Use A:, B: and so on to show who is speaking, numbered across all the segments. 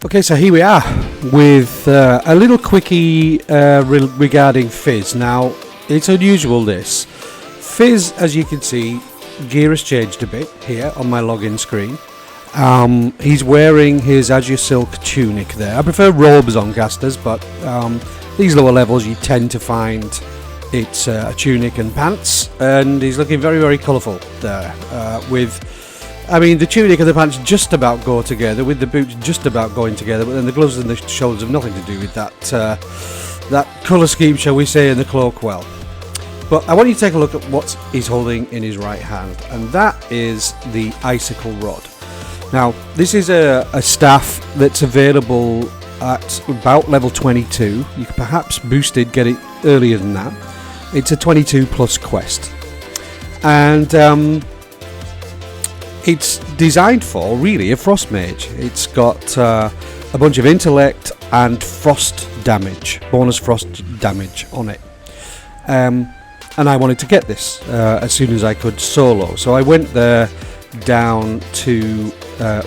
A: Okay, so here we are with a little quickie regarding Fyzz. Now, it's unusual this. Fyzz, as you can see, gear has changed a bit here on my login screen. He's wearing his Azure Silk tunic there. I prefer robes on casters, but these lower levels you tend to find it's a tunic and pants, and he's looking very, very colourful there I mean, the tunic and the pants just about go together, with the boots just about going together, but then the gloves and the shoulders have nothing to do with that colour scheme, shall we say, and the cloak well. But I want you to take a look at what he's holding in his right hand, and that is the Icicle Rod. Now, this is a staff that's available at about level 22. You could perhaps boost it, get it earlier than that. It's a 22 plus quest. And it's designed for, really, a Frost Mage. It's got a bunch of intellect and frost damage, bonus frost damage on it. And I wanted to get this as soon as I could solo. So I went there down to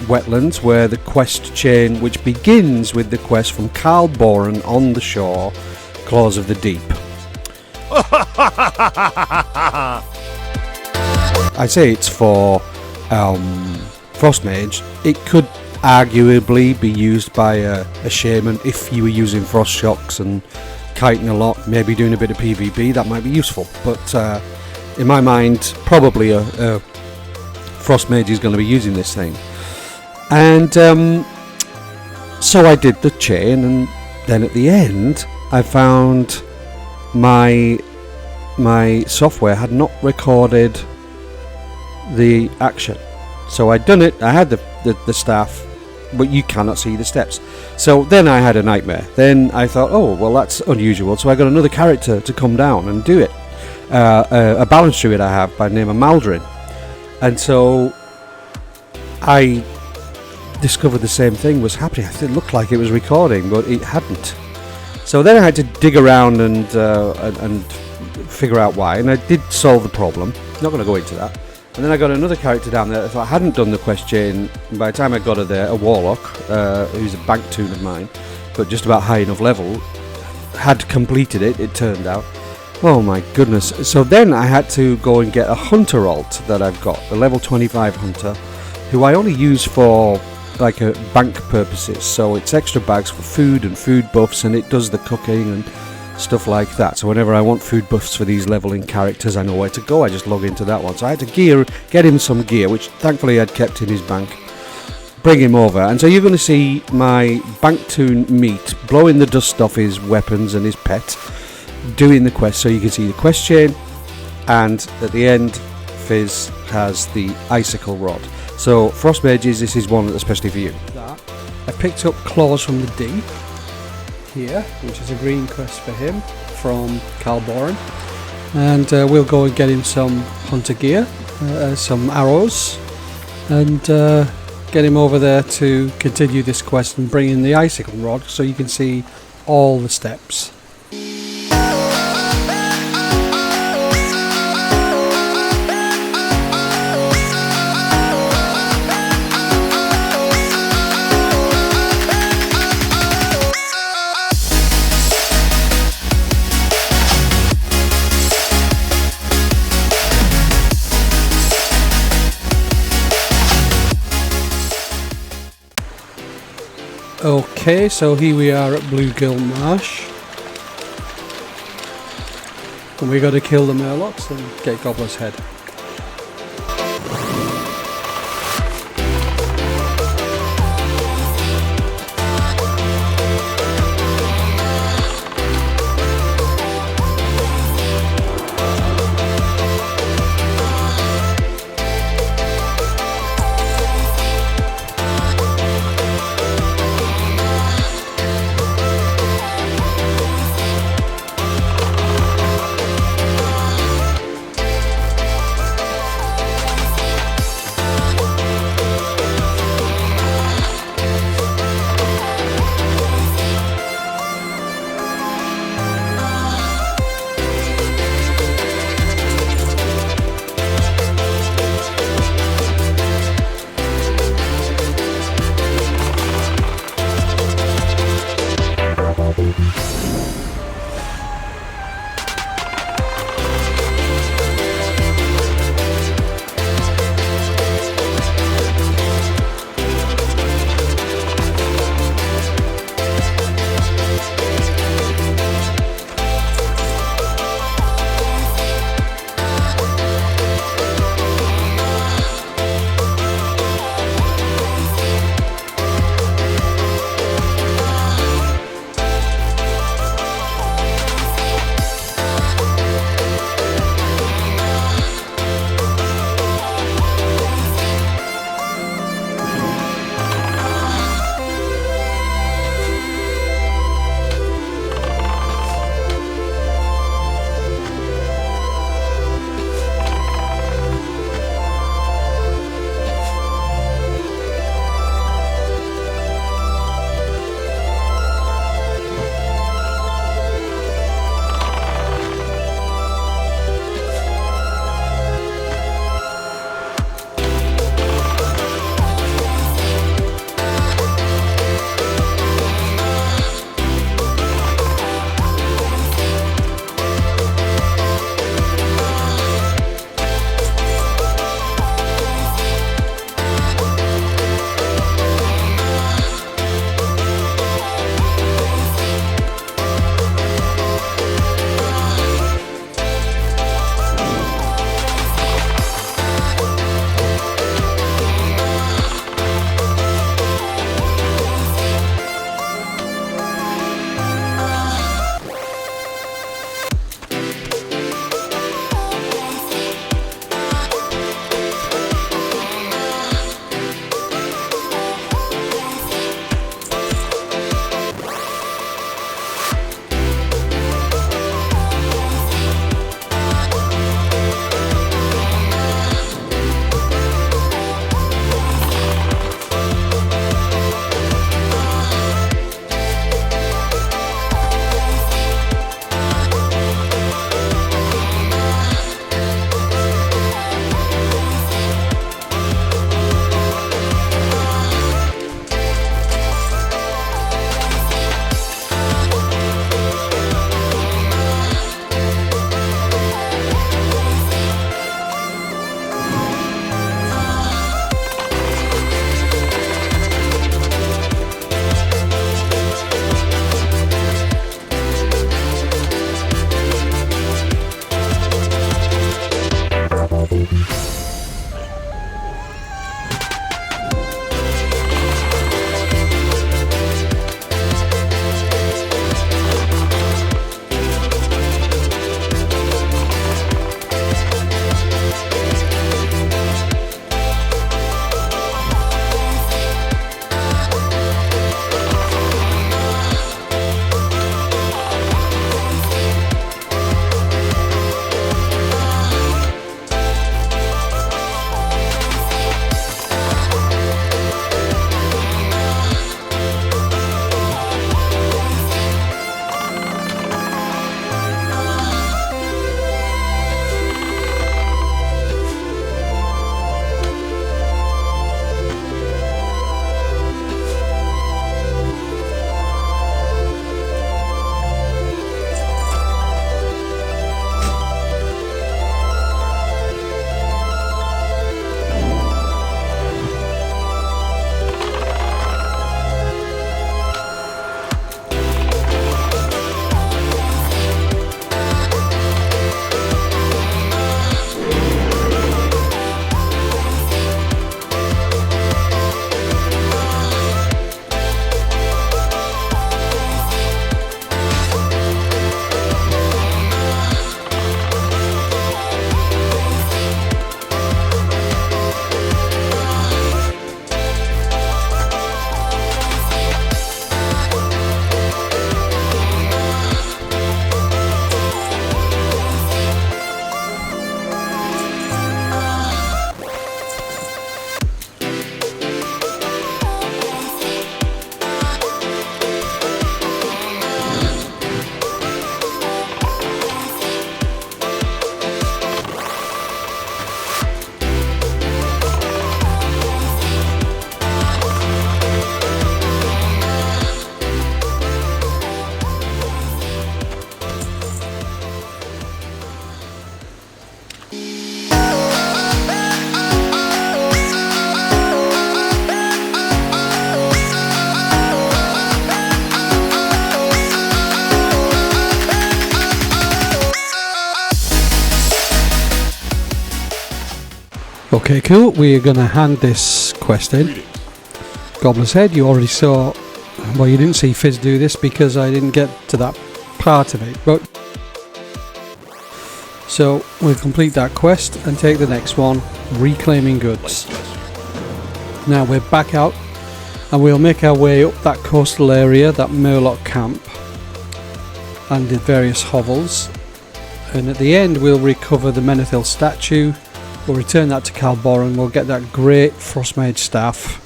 A: Wetlands, where the quest chain, which begins with the quest from Carl Boren on the shore, Claws of the Deep. I say it's for Frost Mage. It could arguably be used by a shaman if you were using frost shocks and kiting a lot, maybe doing a bit of PvP. That might be useful, but in my mind, probably a Frost Mage is going to be using this thing. And so I did the chain, and then at the end I found my software had not recorded the action. So I'd done it, I had the staff, but you cannot see the steps. So then I had a nightmare. Then I thought, oh, well, that's unusual. So I got another character to come down and do it. A balance druid I have by the name of Maldrin. And so I discovered the same thing was happening. It looked like it was recording, but it hadn't. So then I had to dig around and figure out why, and I did solve the problem. Not going to go into that. And then I got another character down there that I hadn't done the quest chain. And by the time I got her there, a Warlock, who's a bank toon of mine, but just about high enough level, had completed it, it turned out. Oh my goodness. So then I had to go and get a Hunter alt that I've got, the level 25 Hunter, who I only use for like bank purposes. So it's extra bags for food and food buffs, and it does the cooking and stuff like that. So whenever I want food buffs for these leveling characters, I know where to go. I just log into that one. So I had to get him some gear, which thankfully I'd kept in his bank, bring him over. And so you're going to see my bank toon meat blowing the dust off his weapons and his pet, doing the quest. So you can see the quest chain, and at the end Fyzz has the Icicle Rod. So Frost Mages, this is one especially for you. I picked up Claws from the Deep here, which is a green quest for him from Carl Boren, and we'll go and get him some hunter gear, some arrows, and get him over there to continue this quest and bring in the Icicle Rod so you can see all the steps. Okay, so here we are at Bluegill Marsh, and we got to kill the Murlocs and get Gobbler's head.
B: Okay, cool. We're going to hand this quest in. Gobbler's Head, you already saw, well, you didn't see Fyzz do this because I didn't get to that part of it, but so we'll complete that quest and take the next one, reclaiming goods. Now we're back out and we'll make our way up that coastal area, that Murloc camp, and the various hovels, and at the end we'll recover the Menethil statue. We'll return that to Calbor and we'll get that great Frost Mage staff.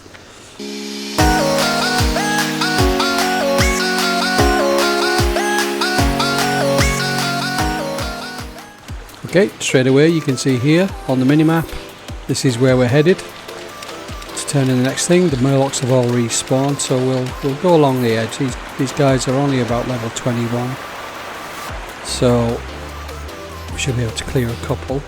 B: Okay, straight away you can see here on the minimap, this is where we're headed to turn in the next thing. The Murlocs have all respawned, so we'll go along the edge. These guys are only about level 21, so we should be able to clear a couple.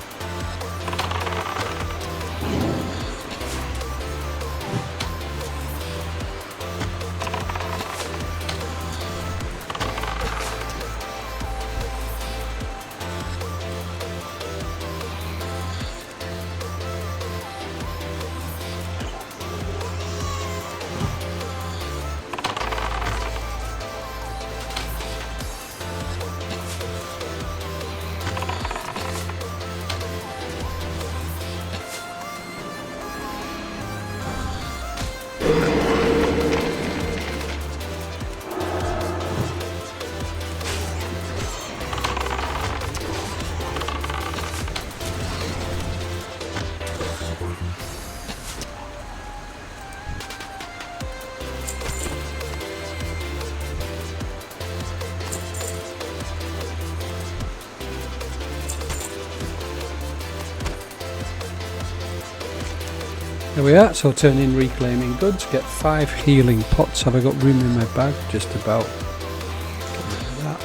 B: There we are, so turn in reclaiming goods, get 5 healing pots. Have I got room in my bag? Just about. Get rid of that.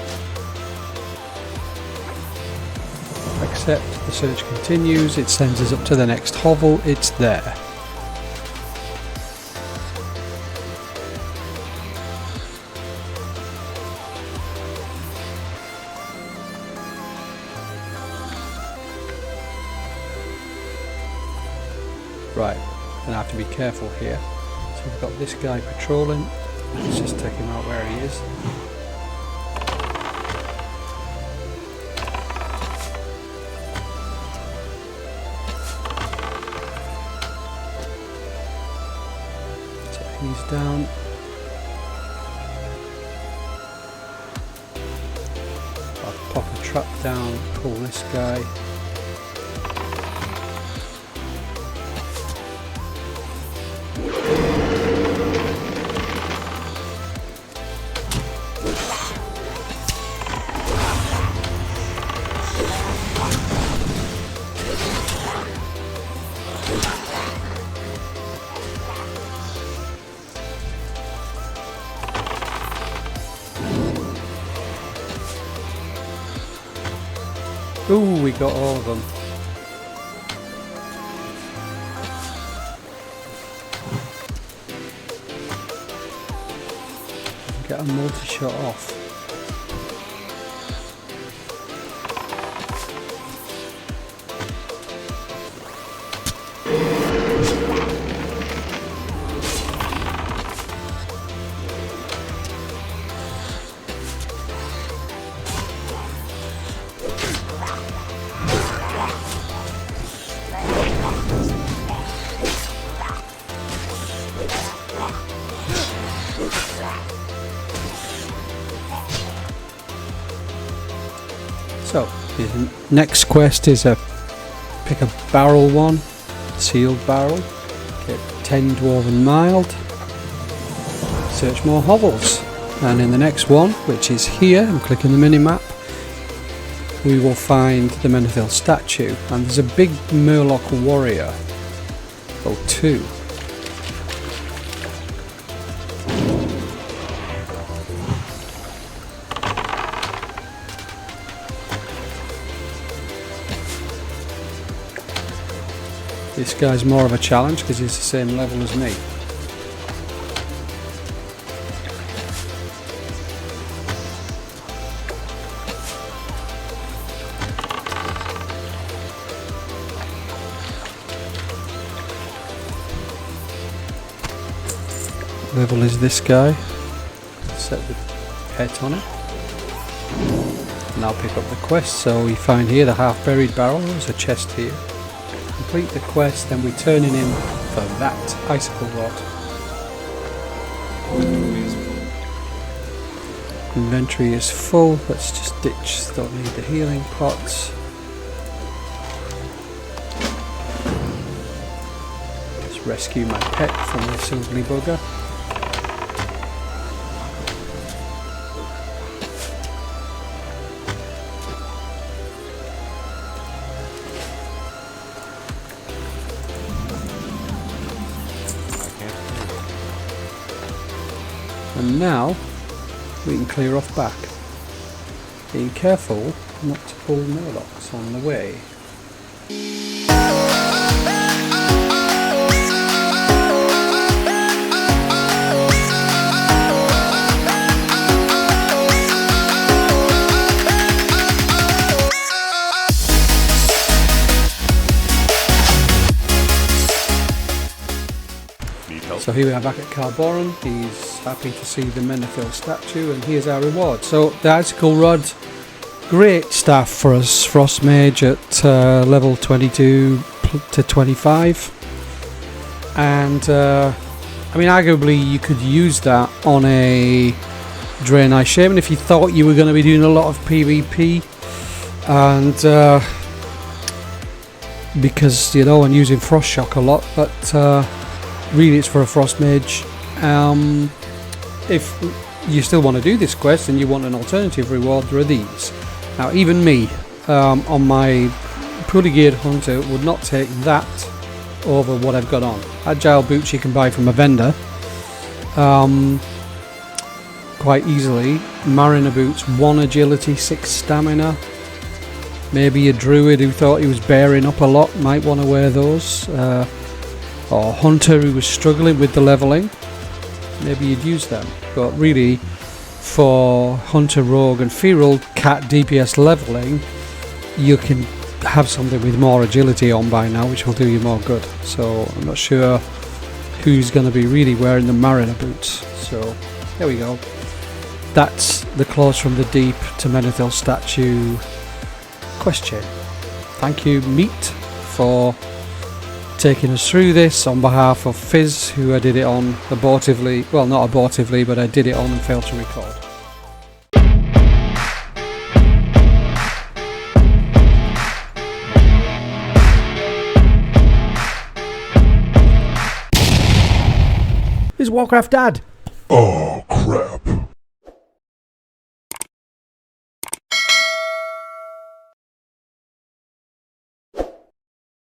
B: Accept, the search continues, it sends us up to the next hovel, it's there. Right. And I have to be careful here. So we've got this guy patrolling. Let's just take him out where he is. So he's down. I'll pop a trap down, pull this guy. Ooh, we got all of them. Get a multi-shot off. So, the next quest is pick a barrel one, sealed barrel, get 10 dwarven mild, search more hovels, and in the next one, which is here, I'm clicking the minimap, we will find the Menethil statue, and there's a big Murloc warrior, or 2. This guy's more of a challenge because he's the same level as me. level is this guy. Set the pet on it. And I'll pick up the quest. So we find here the half-buried barrel. There's a chest here. Complete the quest, then we turn in for that Icicle Rod. Inventory is full. Let's just ditch. Don't need the healing pots. Let's rescue my pet from the silvery bugger. And now we can clear off back. Being careful not to pull Murlocs on the way. So here we are back at Carboran. He's happy to see the Menethil statue, and here's our reward. So the Icicle Rod, great staff for us, Frost Mage at level 22 to 25. And I mean, arguably you could use that on a Draenei Shaman if you thought you were going to be doing a lot of PvP. And because, you know, and using Frost Shock a lot, but really it's for a Frost Mage. If you still want to do this quest and you want an alternative reward, there are these. Now even me, on my poorly geared hunter, would not take that over what I've got on. Agile boots you can buy from a vendor quite easly. Mariner boots, 1 agility, 6 stamina. Maybe a druid who thought he was bearing up a lot might want to wear those. Or hunter who was struggling with the leveling, maybe you'd use them. But really, for hunter, rogue and feral cat DPS leveling, you can have something with more agility on by now, which will do you more good. So I'm not sure who's going to be really wearing the mariner boots. So there we go. That's the Claws from the Deep to Menethil statue quest chain. Thank you, Meat, for taking us through this on behalf of Fyzz, who I did it on abortively. Well, not abortively, but I did it on and failed to record. Is Warcraft Dad?
C: Oh crap.